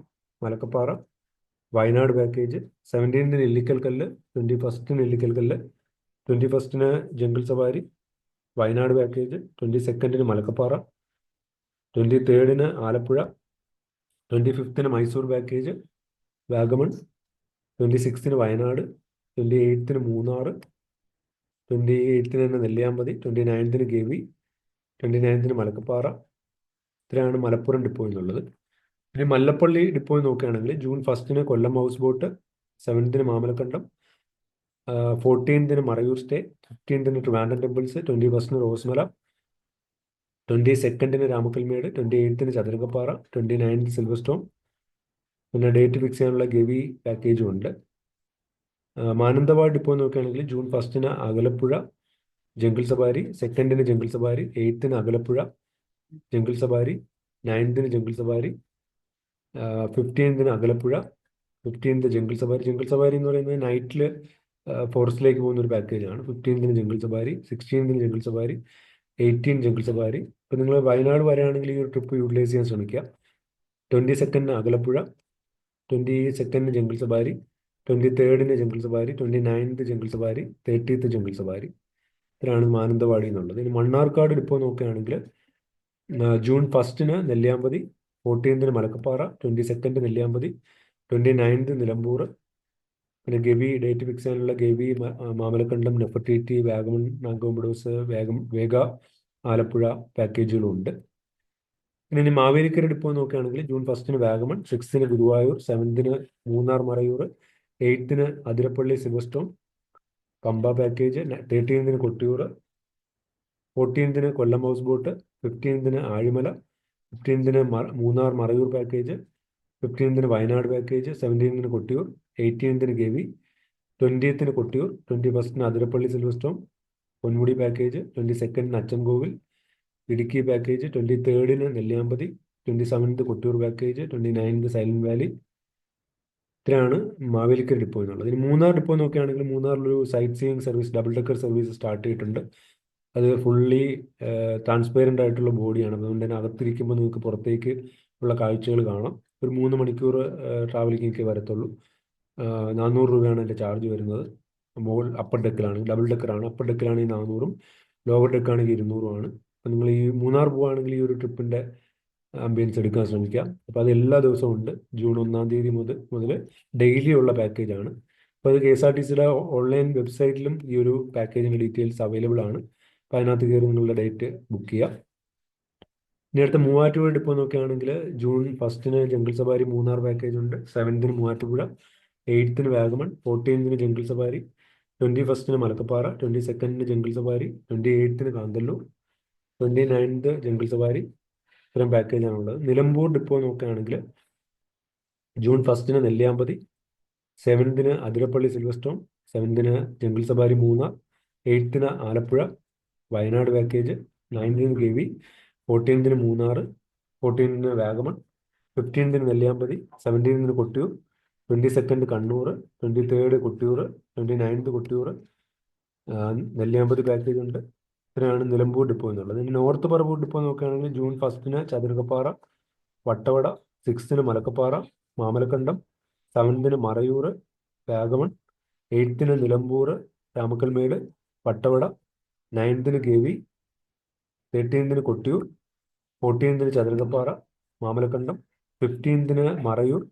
Malakkappara, Wayanad package, 17 Illikkalkallu, 21 Illikkalkallu, 21 jungle safari, Wayanad package, 22 Malakkappara, 23 Alappuzha, 25 Mysore package, Vagamon, 26 Wayanad, 28 Munnar, 28 Nelliyampathy, 29 Gavi, 29 Malakkappara. ഇത്രയാണ് Malappuram depot എന്നുള്ളത്. ഇനി മല്ലപ്പള്ളി ഡിപ്പോ നോക്കുകയാണെങ്കിൽ June 1 Kollam house boat, 7 Mamalakkandam, 14 Marayoor stay, 15 Trivandrum temples, 21 Rosemala, 22 Ramakkalmedu, 28 Chathurangappara, 29 Silver Stone. പിന്നെ date fix ചെയ്യാനുള്ള ഗവി പാക്കേജും ഉണ്ട്. മാനന്തവാടി ഡിപ്പോ നോക്കുകയാണെങ്കിൽ June 1 Akalapuzha jungle safari, 2 jungle safari, 8 Akalapuzha jungle safari, 9 jungle safari, 15 അകലപ്പുഴ, 15 jungle safari. Jungle safari എന്ന് പറയുന്നത് നൈറ്റിൽ ഫോറസ്റ്റിലേക്ക് പോകുന്ന ഒരു പാക്കേജാണ്. 15 jungle safari, 16 jungle safari, 18 jungle safari. ഇപ്പം നിങ്ങൾ വയനാട് വരെയാണെങ്കിൽ ഈ ഒരു ട്രിപ്പ് യൂട്ടിലൈസ് ചെയ്യാൻ ശ്രമിക്കുക. 22 Akalappuzha, 22 jungle safari, 23 jungle safari, 29 jungle safari, 30 jungle safari. ഇത്രയാണ് മാനന്തവാടി എന്നുള്ളത്. ഇനി മണ്ണാർക്കാട് ഡിപ്പോ നോക്കുകയാണെങ്കിൽ ജൂൺ 1 നെല്ലിയാമ്പതി, 14 മലക്കപ്പാറ, 22 നെല്ലിയാമ്പതി, 29 നിലമ്പൂർ. പിന്നെ ഗവി ഡേറ്റ് ഫിക്സ് ചെയ്യാനുള്ള ഗവി, മാമലക്കണ്ടം, നെഫർട്ടിറ്റി, വാഗമൺ, നാഗോംബഡോസ്, വേഗ, ആലപ്പുഴ പാക്കേജുകളും ഉണ്ട്. പിന്നെ ഇനി മാവേലിക്കര ഡിപ്പോ നോക്കുകയാണെങ്കിൽ June 1 Vagamon, 6 Guruvayur, 7 Munnar Marayoor, 8 Athirappilly silver Pampa package, 13 Kottiyoor, 14 Kollam house boat, 15 Azhimala, 15 Munnar Marayoor package, 15 Wayanad package, 17 Kottiyoor, 18 Gavi, 20 Kottiyoor, 21 Athirappilly Silver Ponmudi package, 22 Achankovil, Idukki package, 23 Nelliyampathy, 27 Kottiyoor package, 29 Silent Valley. ഇത്രയാണ് മാവേലിക്കര ഡിപ്പോ എന്നുള്ളത്. ഇനി മൂന്നാർ ഡിപ്പോ നോക്കുകയാണെങ്കിൽ മൂന്നാറിലൊരു sightseeing service, double decker service start ചെയ്തിട്ടുണ്ട്. അത് ഫുള്ളി ട്രാൻസ്പെയറൻ്റ് ആയിട്ടുള്ള ബോഡിയാണ്. അതുകൊണ്ട് തന്നെ അകത്തിരിക്കുമ്പോൾ നിങ്ങൾക്ക് പുറത്തേക്ക് ഉള്ള കാഴ്ചകൾ കാണാം. ഒരു 3 മണിക്കൂർ ട്രാവലിംഗ് ഒക്കെ വരത്തുള്ളൂ. 400 രൂപയാണ് എൻ്റെ ചാർജ് വരുന്നത്. മുകൾ അപ്പർ ഡെക്കിലാണ്, ഡബിൾ ഡെക്കറാണ്. അപ്പർ ഡെക്കിലാണെങ്കിൽ 400-ഉം ലോവർ ഡെക്കാണെങ്കിൽ 200-ഉമാണ്. അപ്പം നിങ്ങൾ ഈ മൂന്നാർ പോവുകയാണെങ്കിൽ ഈ ഒരു ട്രിപ്പിൻ്റെ ആംബിയൻസ് എടുക്കാൻ ശ്രമിക്കാം. അപ്പോൾ അത് എല്ലാ ദിവസവും ഉണ്ട്. ജൂൺ 1 തീയതി മുതൽ ഡെയിലി ഉള്ള പാക്കേജാണ്. അപ്പോൾ അത് KSRTCയുടെ ഓൺലൈൻ വെബ്സൈറ്റിലും ഈ ഒരു പാക്കേജിൻ്റെ ഡീറ്റെയിൽസ് അവൈലബിൾ ആണ്. അപ്പോൾ അതിനകത്ത് കയറി നിങ്ങളുടെ ഡേറ്റ് ബുക്ക് ചെയ്യാം. ഇനി അടുത്ത മൂവാറ്റുപുഴ ഡിപ്പോ നോക്കുകയാണെങ്കിൽ June 1 jungle safari Munnar package ഉണ്ട്. 7 Muvattupuzha, 8 Vagamon, 14 jungle safari, 21 Malakkappara, 22 jungle safari, 28 Kanthalloor, 29 jungle safari. ഇത്തരം പാക്കേജാണുള്ളത്. നിലമ്പൂർ ഡിപ്പോ നോക്കുകയാണെങ്കിൽ June 1 Nelliyampathy, 7 Athirappilly silver 7 jungle safari Munnar, 8 Alappuzha Wayanad package, 19 Gavi, 14 Munnar, 14 Vagamon, 15 Nelliyampathy, 17 Kottiyoor, 22 Kannur, 23 Kottiyoor, 29 Kottiyoor, Nelliyampathy package ഉണ്ട്. ഇത്രയാണ് നിലമ്പൂർ ഡിപ്പോ എന്നുള്ളത്. ഇനി നോർത്ത് പറവൂർ ഡിപ്പോ നോക്കുകയാണെങ്കിൽ June 1 Chathurakappara, Vattavada, 6 Malakkappara, Mamalakkandam, 7 Marayoor, Vagamon, 8 Nilambur, Ramakkalmedu, Vattavada, 9 Gavi, 13 Kottiyoor, 14 Chathurakappara, Mamalakkandam, 15 Marayoor,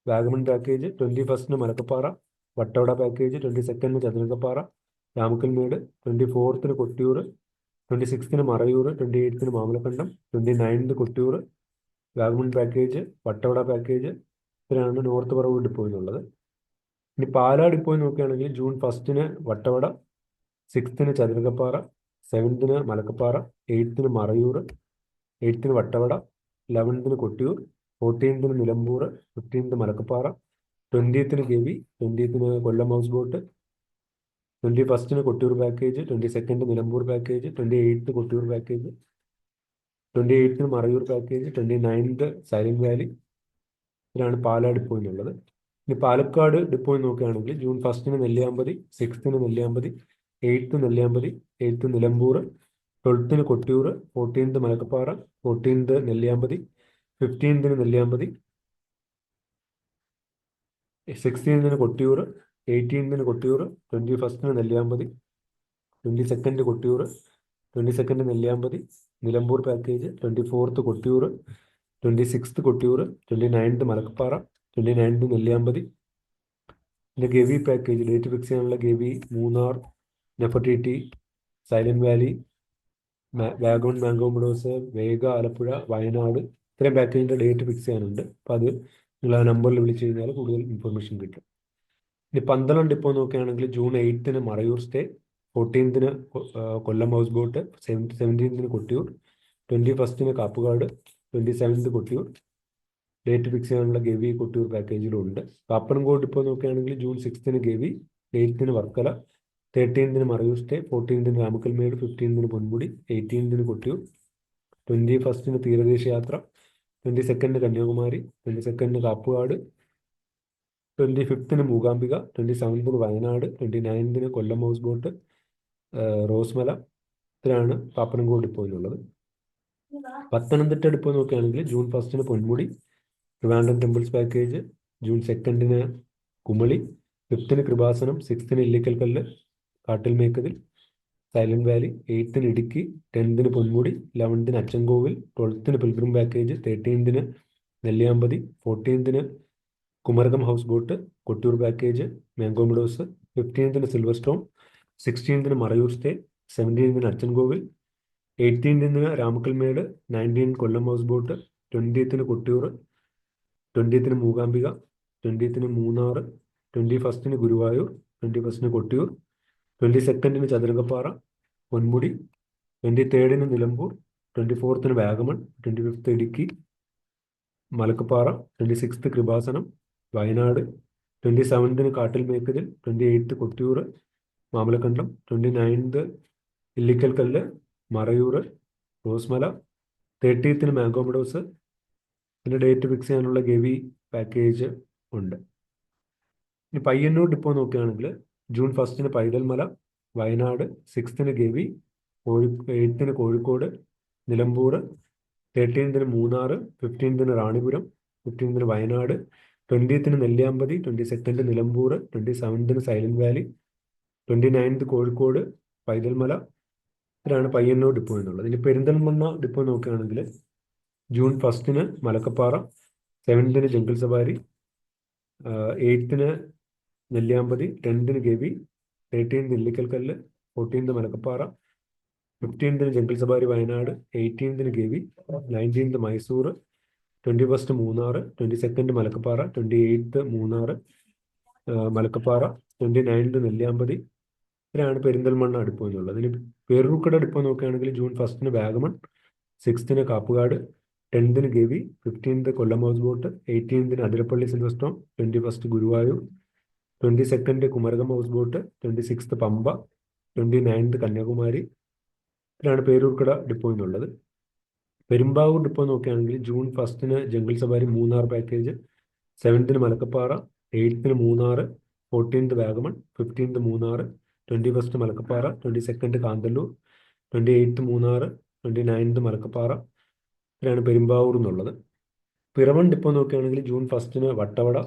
Vagamon package, 21 Malakkappara, Vattavada package, 22 Chathurakappara, Ramakkalmedu, 24 Kottiyoor, 26 Marayoor, 28 Mamalakkandam, 29 Kottiyoor, Vagamon package, Vattavada package. ഇത്രയാണ് നോർത്ത് പറവൂർ ഡിപ്പോ എന്നുള്ളത്. ഇനി പാലാ ഡിപ്പോ നോക്കുകയാണെങ്കിൽ June 1 Vattavada, 6 Chathurakappara, 7 Malakkappara, 8 Marayur, 8 Vattavada, 11 Kottiyoor, 14 Nilambur, 15 Malakkappara, 20 Gavi, 20 Kollam house boat, 21 Kottiyoor package, 22 Nilambur package, 28 Kottiyoor package, 28 Marayoor package, 29 Silent Valley. ഇതിലാണ് പാലാ ഡിപ്പോ എന്നുള്ളത്. ഇനി പാലക്കാട് ഡിപ്പോ നോക്കുകയാണെങ്കിൽ ജൂൺ 1 നെല്ലിയാമ്പതി, 6 നെല്ലിയാമ്പതി, 8 നെല്ലിയാമ്പതി, 8 നിലമ്പൂർ, 12 കൊട്ടിയൂർ, 14 മലക്കപ്പാറ, 14 നെല്ലിയാമ്പതി, 15 നെല്ലിയാമ്പതി, 16 കൊട്ടിയൂർ, 18 കൊട്ടിയൂർ, 21 നെല്ലിയാമ്പതി, 22 കൊട്ടിയൂർ, 22 നെല്ലിയാമ്പതി, നിലമ്പൂർ പാക്കേജ്, 24 കൊട്ടിയൂർ, 26 കൊട്ടിയൂർ, 29 മലക്കപ്പാറ, 29 നെല്ലിയാമ്പതി. പിന്നെ ഗവി പാക്കേജ് ഡേറ്റ് ഫിക്സ് ചെയ്യാനുള്ള Gavi, Munnar, Nefertiti, Silent Valley, Vagamon, Mango Meadows, Vega, Alappuzha, Wayanad. ഇത്രയും പാക്കേജിൻ്റെ ഡേറ്റ് ഫിക്സ് ചെയ്യാനുണ്ട്. അപ്പോൾ അത് നിങ്ങൾ ആ നമ്പറിൽ വിളിച്ചു കഴിഞ്ഞാൽ കൂടുതൽ ഇൻഫർമേഷൻ കിട്ടും. ഇനി പന്തളം ഡിപ്പോ നോക്കുകയാണെങ്കിൽ June 8 Marayoor stay, 14 Kollam house boat, 17 Kottiyoor, 21 Kappukad, 27 Kottiyoor. Date fix ചെയ്യാനുള്ള ഗവി, കൊട്ടിയൂർ പാക്കേജിലും ഉണ്ട്. പാപ്പനംകോട് ഡിപ്പോ നോക്കുകയാണെങ്കിൽ ജൂൺ 6 ഗവി, 8 വർക്കല, 13 മറയൂർ സ്റ്റേ, 14 രാമക്കൽമേട്, 15 പൊന്മുടി, 18 കൊട്ടിയൂർ, 21 തീരദേശ യാത്ര, 22 കന്യാകുമാരി, 22 കാപ്പുകാട്, 25 മൂകാംബിക, 27 വയനാട്, 29 കൊല്ലം ഹൗസ് ബോട്ട്, റോസ്മല. ഇത്രയാണ് പാപ്പനംകോട് ഡിപ്പോയിലുള്ളത്. പത്തനംതിട്ട ഡിപ്പോ നോക്കുകയാണെങ്കിൽ June 1 Ponmudi, Trivandrum temples package, June 2 Kumily, 5 Kripasanam, 6 Illikkal Kallu, Kattil Mekkathil, Silent Valley, 8th Idukki, 10th Ponmudi, 11th Achankovil, 12th pilgrim package, 13th Nelliyampathy, 14th Kumarakom house boat, Kottiyoor package, Mango Meadows, 15th Silver Stone, 16th Marayoor stay, 17th Achankovil, 18th Ramakkalmedu, 19th Kollam house boat, 20th Kottiyoor, 20th Mookambika, 20th Munnar, 21st Guruvayur, 21st Kottiyoor, 22nd Chathurangappara, Ponmudi, 23rd Nilambur, 24th Vagamon, 25th Idukki, Malakkappara, 26th Kripasanam, Wayanad, 27th Kattil Mekkathil, 28th Kottiyoor, Mamalakkandam, 29th Illikkal Kallu, Marayoor, Rosemala, 30th mango meadows. പിന്നെ date fix ചെയ്യാനുള്ള Gavi package ഉണ്ട്. ഇനി Payyanur depot നോക്കുകയാണെങ്കിൽ June 1 Paithalmala, Wayanad, 6th Gavi, 8th Kozhikode, Nilambur, 13th Munnar, 15th Ranipuram, 15th Wayanad, 20th Nelliyampathy, 22nd Nilambur, 27th silent valley, 29th Kozhikode, Paithalmala. ഇതാണ് Payyanur depot എന്നുള്ളത്. ഇനി Perinthalmanna depot നോക്കുകയാണെങ്കിൽ June 1 Malakkappara, 7th jungle സവാരി, 8th Nelliyampathy, 10th Gavi, 13th Illikkal കല്ല്, 14th മലക്കപ്പാറ, 15th ജംഗിൾ സവാരി Wayanad, 18th Gavi, 19th Mysore, 21st Munnar, 22nd Malakkappara, 28th Munnar, Malakkappara, 29th Nelliyampathy. ഇതിലാണ് പെരിന്തൽമണ്ണ ഡിപ്പോ എന്നുള്ളത്. ഇനി പേരൂർക്കട ഡിപ്പോ നോക്കുകയാണെങ്കിൽ June 1 Vagamon, 6th Kappukad, 10th Gavi, 15th Kollam house boat, 18th Athirappilly Silver Stone, 21st Guruvayur, 22nd Kumarakom house boat, 26th Pamba, 29th Kanyakumari. ഇതിലാണ് Peroorkada depot എന്നുള്ളത്. Perumbavoor depot നോക്കുകയാണെങ്കിൽ June 1 jungle സവാരി Munnar package, 7th Malakkappara, 8th Munnar, 14th Vagamon, 15th Munnar, 21st Malakkappara, 22nd Kanthalloor, 28th Munnar, 29th Malakkappara. ഇതിലാണ് പെരുമ്പാവൂർ എന്നുള്ളത്. പിറവൻ ഡിപ്പോ നോക്കുകയാണെങ്കിൽ June 1 Vattavada,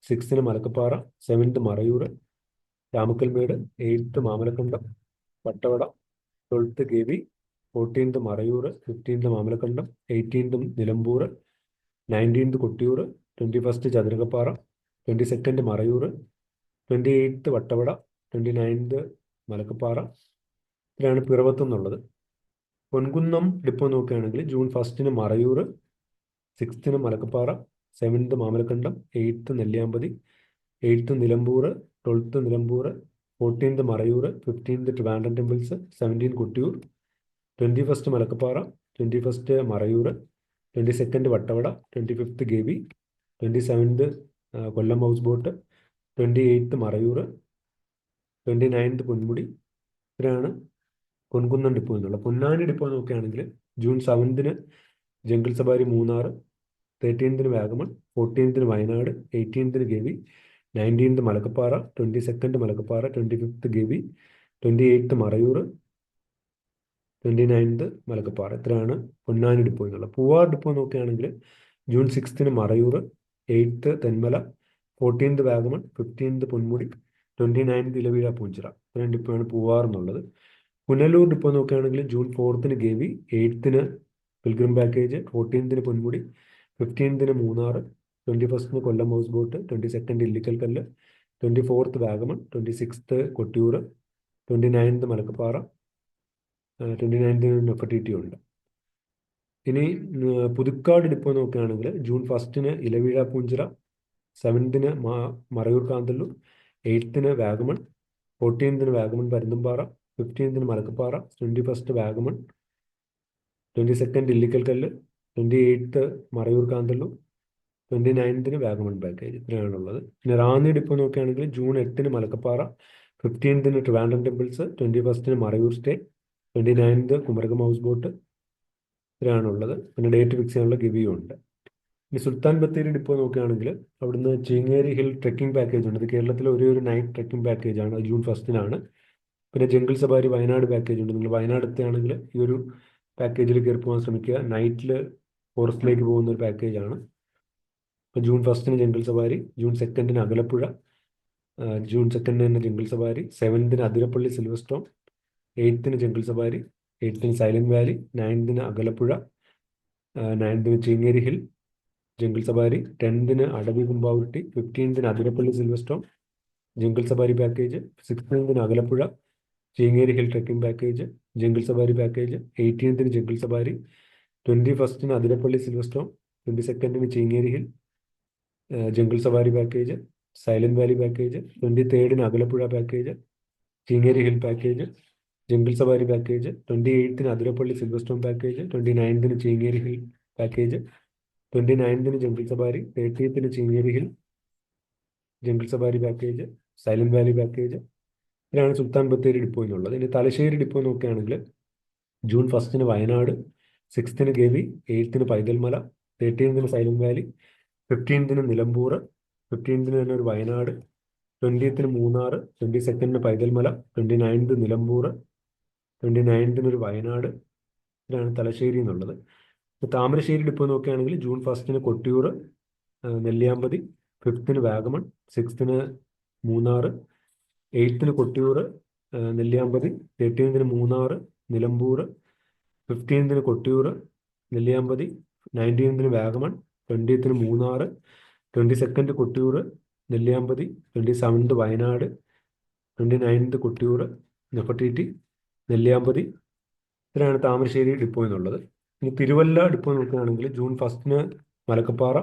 6th Malakkappara, 7th Marayoor, Ramakkalmedu, 8th Mamalakkandam, Vattavada, 12th Gavi, 14th Marayoor, 15th Mamalakkandam, 18th Nilambur, 19th Kottiyoor, 21st Chathurangappara, 22nd Marayoor, 28th Vattavada, 29th Malakkappara. ഇതിലാണ് പിറവത്ത് എന്നുള്ളത്. പൊൻകുന്നം ഡിപ്പോ നോക്കുകയാണെങ്കിൽ June 1 Marayoor, 6th Malakkappara, 7th Mamalakkandam, 8th Nelliyampathy, 8th Nilambur, 12th Nilambur, 14th Marayoor, 15th Trivandrum temples, 17th Kottiyoor, 21st Malakkappara, 21st Marayoor, 22nd Vattavada, 25th Gavi, 27th Kollam house boat, 28th Marayoor, 29th Ponmudi. ഇവരാണ് Ponkunnam depot എന്നുള്ള. Ponnani depot നോക്കുകയാണെങ്കിൽ June 7 jungle സവാരി Munnar, 13th Vagamon, 14th Wayanad, 18th Gavi, 19th Malakkappara, 22nd Malakkappara, 25th Gavi, 28th Marayoor, 29th Malakkappara. ഇത്രയാണ് Ponnani depot എന്നുള്ള. Poovar depot നോക്കുകയാണെങ്കിൽ June 6 Marayoor, 8th Thenmala, 14th Vagamon, 15th Ponmudi, 29th Ilaveezha Poonchira. ഇത്രയും ഡിപ്പോയാണ് പൂവാർ എന്നുള്ളത്. പുനലൂർ ഡിപ്പോ നോക്കുകയാണെങ്കിൽ June 4 Gavi, 8th pilgrim package, 14th Ponmudi, 15th Munnar, 21st Kollam house boat, 22nd Illikkal Kallu, 24th Vagamon, 26th Kottiyoor, 29th Malakkappara, 29th Nefertiti ഉണ്ട്. ഇനി Puthukkad depot നോക്കുകയാണെങ്കിൽ June 1 Ilaveezha Poonchira, 7th Marayoor Kanthalloor, 8th Vagamon, 14th Vagamon Parunthumpara, 15th Malakkappara, 21st Vagamon, 22nd Illikkal Kallu, 28th Marayoor Kanthalloor, 29th Vagamon package. ഇത്രയാണുള്ളത്. പിന്നെ Ranni depot നോക്കുകയാണെങ്കിൽ June 8 Malakkappara, 15th Trivandrum temples, 21st Marayoor stay, 29th Kumarakom house boat. ഇത്രയാണുള്ളത്. പിന്നെ date fix ചെയ്യാനുള്ള ഗവിയും ഉണ്ട്. ഇനി സുൽത്താൻ ബത്തേരി ഡിപ്പോ നോക്കുകയാണെങ്കിൽ അവിടുന്ന് ചീങ്ങേരി ഹിൽ ട്രെക്കിംഗ് പാക്കേജ് ഉണ്ട്. ഇത് കേരളത്തിലെ ഒരേ ഒരു നൈറ്റ് ട്രെക്കിംഗ് പാക്കേജാണ്. ജൂൺ 1 പിന്നെ ജംഗിൾ സഫാരി വയനാട് പാക്കേജ് ഉണ്ട്. നിങ്ങൾ വയനാട് എത്തുകയാണെങ്കിൽ ഈ ഒരു പാക്കേജിൽ കയറി പോകാൻ ശ്രമിക്കുക. നൈറ്റിൽ ഫോറസ്റ്റിലേക്ക് പോകുന്ന ഒരു പാക്കേജാണ്. ഇപ്പോൾ June 1 jungle safari, June 2 Akalapuzha, June 2 തന്നെ jungle safari, 7th Athirappilly Silver Stone, 8ന് ജംഗിൾ സഫാരി, 8ന് സൈലന്റ് വാലി, 9ന് അകലപ്പുഴ, 9ന് ചീങ്ങേരി ഹിൽ ജംഗിൾ സഫാരി, 10ന് അടവി കുമ്പാവുരുട്ടി, 15ന് Athirappilly Silver Storm jungle safari package, 16ന് Akalapuzha Cheengeri hill trekking package jungle safari package, 18ന് ജംഗിൾ സഫാരി, 21ന് അതിരപ്പള്ളി സിൽവർ സ്റ്റോം, 22ന് Cheengeri hill jungle safari package, Silent Valley package, 23ന് അകലപ്പുഴ package, Cheengeri hill package, jungle safari package, 28ന് Athirappilly Silver Storm package, 29ന് Cheengeri hill package, 29ന് jungle safari, 30ന് Cheengeri hill jungle safari package, Silent Valley package. ഇതിലാണ് സുൽത്താൻ ബത്തേരി ഡിപ്പോയിലുള്ളത്. ഇനി തലശ്ശേരി ഡിപ്പോ നോക്കുകയാണെങ്കിൽ ജൂൺ 1ന് വയനാട്, 6ന് ഗവി, 8ന് പൈതൽമല, 13ന് സൈലന്റ് വാലി, 15ന് നിലമ്പൂർ, 15ന് തന്നെ ഒരു വയനാട്, 20ന് മൂന്നാർ, 22ന് പൈതൽമല, 29ന് നിലമ്പൂർ, 29ന് ഒരു വയനാട്. ഇതാണ് തലശ്ശേരി എന്നുള്ളത്. താമരശ്ശേരി ഡിപ്പോ നോക്കുകയാണെങ്കിൽ ജൂൺ 1ന് കൊട്ടിയൂർ, നെല്ലിയാമ്പതി, 5ന് വാഗമൺ, 6ന് മൂന്നാർ, 8ന് കൊട്ടിയൂർ, നെല്ലിയാമ്പതി, 13ന് മൂന്നാർ, നിലമ്പൂർ, 15ന് കൊട്ടിയൂർ, നെല്ലിയാമ്പതി, 19ന് വാഗമൺ, 20ന് Munnar, 22nd Kottiyoor, Nelliyampathy, 27th Wayanad, 29th Kottiyoor, Nefertiti, Nelliyampathy. ഇത്രയാണ് താമരശ്ശേരി ഡിപ്പോ എന്നുള്ളത്. ഇനി തിരുവല്ല ഡിപ്പോ നോക്കുകയാണെങ്കിൽ ജൂൺ 1ന് മലക്കപ്പാറ,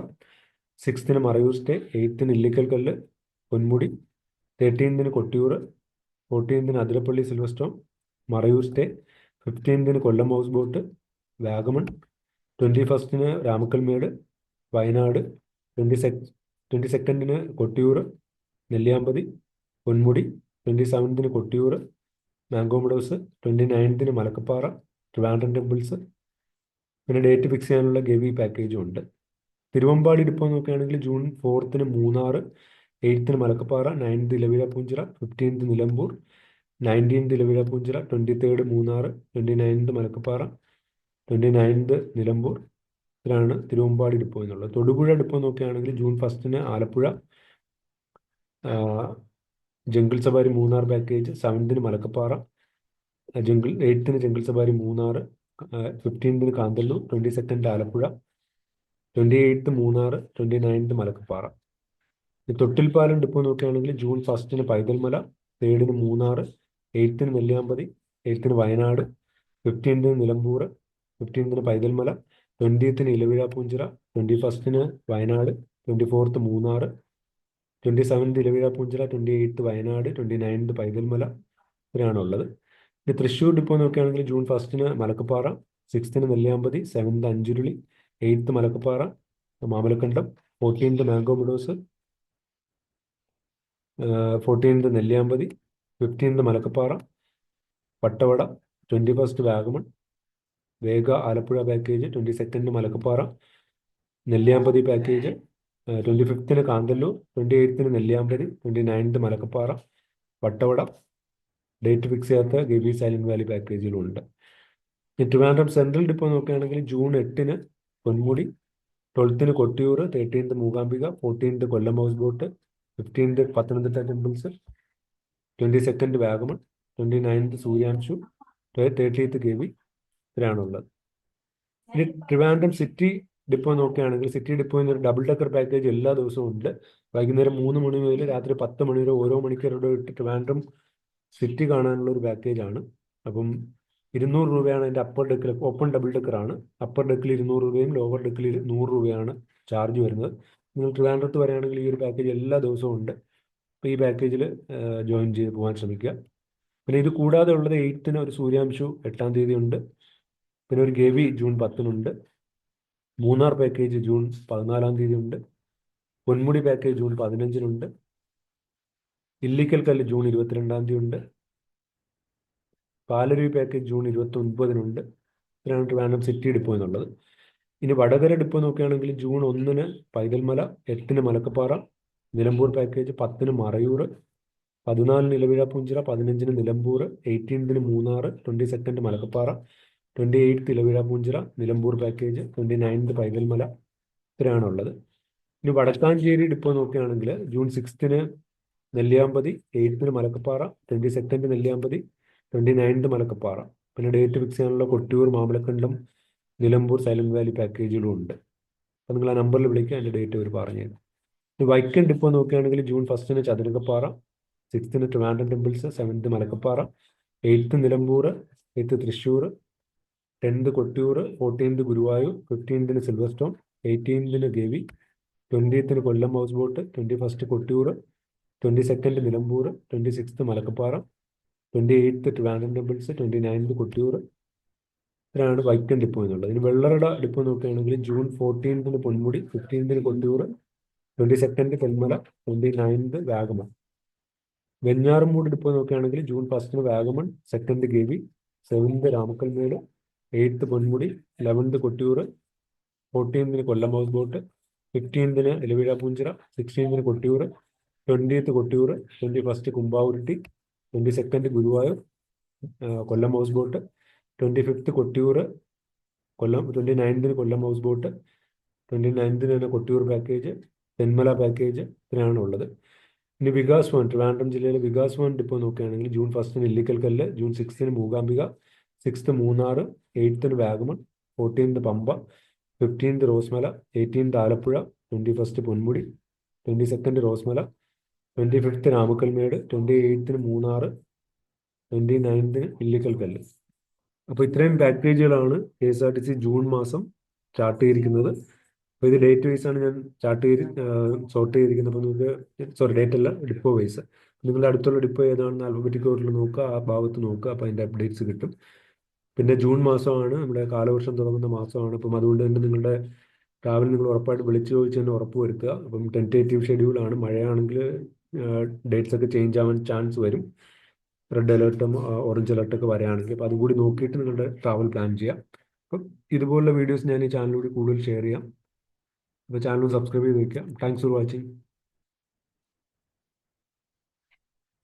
6ന് മറയൂർ സ്റ്റേ, 8ന് ഇല്ലിക്കൽ കല്ല് പൊന്മുടി, 13ന് കൊട്ടിയൂർ, 14ന് Athirappilly Silver Storm Marayoor stay, 15ന് കൊല്ലം ഹൗസ് ബോട്ട് വാഗമൺ, 21ന് രാമക്കൽമേട് വയനാട്, 22ന് കൊട്ടിയൂർ, നെല്ലിയാമ്പതി, പൊന്മുടി, 27ന് കൊട്ടിയൂർ, മാംഗോ മെഡോസ്, 29ന് മലക്കപ്പാറ, ട്രിവാൻഡ്രം ടെമ്പിൾസ്. പിന്നെ ഡേറ്റ് ഫിക്സ് ചെയ്യാനുള്ള ഗവി പാക്കേജും ഉണ്ട്. തിരുവമ്പാടി ഡിപ്പോ നോക്കുകയാണെങ്കിൽ ജൂൺ 4ന് മൂന്നാർ, 8ന് Malakkappara, 9th Ilaveezha Poonchira, 15th Nilambur, 19th Ilaveezha Poonchira, 23rd Munnar, 29th Malakkappara, 29th Nilambur. ഇതിലാണ് തിരുവമ്പാടി ഡിപ്പോ എന്നുള്ളത്. തൊടുപുഴ ഡിപ്പോ നോക്കുകയാണെങ്കിൽ ജൂൺ 1ന് Alappuzha, jungle safari Munnar package, 7th Malakkappara, 8th jungle safari Munnar, 15th Kanthalloor, 22nd Alappuzha, 28th Munnar, 29th Malakkappara. Thottilpalam depot നോക്കുകയാണെങ്കിൽ ജൂൺ 1ന് പൈതൽമല, 3ന് മൂന്നാർ, 8ന് നെല്ലിയാമ്പതി, 8ന് വയനാട്, 15th നിലമ്പൂർ, 15ന് Paithalmala, 20th Ilaveezha Poonchira, 21st Wayanad, 24th Munnar, 27th Ilaveezha Poonchira, 28th Wayanad, 29th Paithalmala. ഇതിനാണുള്ളത്. ഇനി തൃശ്ശൂർ ഡിപ്പോ നോക്കുകയാണെങ്കിൽ ജൂൺ 1ന് മലക്കപ്പാറ, 6ന് Nelliyampathy, 7th Anchuruli, 8th Malakkappara Mamalakkandam, 14th mango meadows, 14th Nelliyampathy, 15th Malakkappara, Vattavada, 21st Vagamon, Vega Alappuzha package, 22nd Malakkappara, Nelliyampathy package, 25th Kanthalloor, 28th Nelliyampathy, 29th Malakkappara, Vattavada. Date fix ചെയ്യാത്ത ഗവി സൈലന്റ് വാലി പാക്കേജിലുണ്ട്. ട്രിവാൻഡ്രം സെൻട്രൽ ഡിപ്പോ നോക്കുകയാണെങ്കിൽ ജൂൺ 8ന് Ponmudi, 12th Kottiyoor, 13th Mookambika, 14th Kollam house boat, 15th Pathanamthitta temples, 22nd Vagamon, 29th Suryamshu, 30th Gavi. ഇതിലാണുള്ളത്. ഇനി Trivandrum city depot നോക്കുകയാണെങ്കിൽ city ഡിപ്പോയിൽ ഒരു double decker package എല്ലാ ദിവസവും ഉണ്ട്. വൈകുന്നേരം 3 മണി മുതൽ രാത്രി 10 മണി വരെ ഓരോ മണിക്കൂറുടെ വിട്ട് ട്രിവാൻഡ്രം സിറ്റി കാണാനുള്ള ഒരു പാക്കേജാണ്. അപ്പം 200 രൂപയാണ് അതിൻ്റെ അപ്പർ ഡെക്കിൽ. ഓപ്പൺ ഡബിൾ ഡെക്കറാണ്. അപ്പർ ഡെക്കിൽ 200 രൂപയും ലോവർ ഡെക്കിൽ 100 രൂപയാണ് ചാർജ് വരുന്നത്. നിങ്ങൾ ട്രിവാൻഡ്രത്ത് വരികയാണെങ്കിൽ ഈ ഒരു പാക്കേജ് എല്ലാ ദിവസവും ഉണ്ട്. അപ്പോൾ ഈ പാക്കേജിൽ ജോയിൻ ചെയ്ത് പോകാൻ ശ്രമിക്കുക. പിന്നെ ഇത് കൂടാതെ ഉള്ളത് 8ന് ഒരു സൂര്യാംശു 8ാം തീയതി ഉണ്ട്. പിന്നെ ഒരു ഗവി ജൂൺ 10നുണ്ട്. മൂന്നാർ പാക്കേജ് ജൂൺ 14ാം തീയതി ഉണ്ട്. പൊന്മുടി പാക്കേജ് ജൂൺ 15നുണ്ട്. ഇല്ലിക്കൽ കല്ല് ജൂൺ 22ാം തീയതി ഉണ്ട്. പാലരുവി പാക്കേജ് ജൂൺ 29നുണ്ട്. ഇതിനാണ് ട്രിവാൻഡ്രം സിറ്റി ഡിപ്പോ എന്നുള്ളത്. ഇനി വടകര ഡിപ്പോ നോക്കുകയാണെങ്കിൽ ജൂൺ 1ന് പൈതൽമല, 8ന് മലക്കപ്പാറ, നിലമ്പൂർ പാക്കേജ്, 10ന് മറയൂർ, 14ന് ഇലവിഴ പൂഞ്ചിറ, 15ന് നിലമ്പൂർ, 18ന് Munnar, 22nd Malakkappara, 28th Ilaveezha Poonchira, Nilambur package, 29th Paithalmala. ഇത്രയാണുള്ളത്. ഇനി വടക്കാഞ്ചേരി ഡിപ്പോ നോക്കുകയാണെങ്കിൽ ജൂൺ 6ന് നെല്ലിയാമ്പതി, 8ന് മലക്കപ്പാറ, 22nd നെല്ലിയാമ്പതി, 29th മലക്കപ്പാറ. പിന്നെ ഡേറ്റ് ഫിക്സ് ചെയ്യാനുള്ള കൊട്ടിയൂർ, മാമലക്കണ്ടം, നിലമ്പൂർ, സൈലന്റ് വാലി പാക്കേജുകളും ഉണ്ട്. അപ്പോൾ നിങ്ങൾ ആ നമ്പറിൽ വിളിക്കുക, അതിൻ്റെ ഡേറ്റ് അവർ പറഞ്ഞു തരും. വൈക്കം ഡിപ്പോ നോക്കുകയാണെങ്കിൽ June 1 Chathurangappara, 6 Trivandrum temples, 7 Malakkappara, 8 Nilambur, 8 Thrissur, 10 Kottiyoor, 14 Guruvayur, 15 silver stone, 18 Gavi, 20 Kollam house boat, 21 Kottiyoor, 22 Nilambur, 26 Malakkappara, 28 Trivandrum temples, 29 Kottiyoor. ഇത്രയാണ് വൈക്കം ഡിപ്പോ എന്നുള്ളത്. ഇനി വെള്ളറട ഡിപ്പോ നോക്കുകയാണെങ്കിൽ ജൂൺ 14 പൊന്മുടി, 15 കൊട്ടിയൂർ, 22 തെന്മല, 29 വാഗമൺ. വെഞ്ഞാറമൂട് ഡിപ്പോ നോക്കുകയാണെങ്കിൽ June 1 Vagamon, 2 Gavi, 7 Ramakkalmedu, 8 Ponmudi, 11 Kottiyoor, 14 Kollam house boat, 15 Elaveezha Poonchira, 16 Kottiyoor, 20 Kottiyoor, 21 Kumbavurutty, 22 Guruvayur, Kollam house boat, 25 Kottiyoor, Kollam, 29 Kollam house boat, 29 Kottiyoor package, Thenmala package. ഇത്രയാണ് ഉള്ളത്. ഇനി വികാസ് വൺ, ട്രിവാൻഡ്രം ജില്ലയിലെ വികാസ് വൺ ഡിപ്പോ നോക്കുകയാണെങ്കിൽ ജൂൺ 1 ഇല്ലിക്കൽ കല്ല്, ജൂൺ 6 മൂകാംബിക, 6 മൂന്നാർ, 8 വാഗമൺ, 14 പമ്പ, 15 റോസ്മല, 18 ആലപ്പുഴ, 21 പൊന്മുടി, 22 റോസ്മല, 25 രാമക്കൽമേട്, 28 മൂന്നാർ, 29 ഇല്ലിക്കൽ കല്ല്. അപ്പോൾ ഇത്രയും പാക്കേജുകളാണ് KSRTC ജൂൺ മാസം ചാർട്ട് ചെയ്തിരിക്കുന്നത്. അപ്പോൾ ഇത് ഡേറ്റ് വൈസ് ആണ് ഞാൻ സോർട്ട് ചെയ്തിരിക്കുന്നത്. അപ്പോൾ നിങ്ങൾക്ക് ഡേറ്റ് അല്ല, ഡിപ്പോ വൈസ്. നിങ്ങളുടെ അടുത്തുള്ള ഡിപ്പോ ഏതാണെന്ന് ആൽഫബറ്റിക് ഓർഡറിൽ നോക്കുക, ആ ഭാഗത്ത് നോക്കുക, അപ്പോൾ അതിൻ്റെ അപ്ഡേറ്റ്സ് കിട്ടും. പിന്നെ ജൂൺ മാസമാണ് നമ്മുടെ കാലവർഷം തുടങ്ങുന്ന മാസമാണ്. അപ്പം അതുകൊണ്ട് തന്നെ നിങ്ങളുടെ ട്രാവൽ നിങ്ങൾ ഉറപ്പായിട്ട് വിളിച്ചു ചോദിച്ച് തന്നെ ഉറപ്പ് വരുത്തുക. അപ്പം ടെൻറ്റേറ്റീവ് ഷെഡ്യൂളാണ്. മഴയാണെങ്കിൽ ഡേറ്റ്സ് ഒക്കെ ചേഞ്ച് ആവാൻ ചാൻസ് വരും. റെഡ് അലേർട്ടും ഓറഞ്ച് അലേർട്ടൊക്കെ വരികയാണെങ്കിൽ അപ്പോൾ അതും കൂടി നോക്കിയിട്ട് നിങ്ങളുടെ ട്രാവൽ പ്ലാൻ ചെയ്യാം. അപ്പം ഇതുപോലുള്ള വീഡിയോസ് ഞാൻ ഈ ചാനലിലൂടെ കൂടുതൽ ഷെയർ ചെയ്യാം. അപ്പോൾ ചാനൽ സബ്സ്ക്രൈബ് ചെയ്ത് വയ്ക്കുക. Thanks for watching.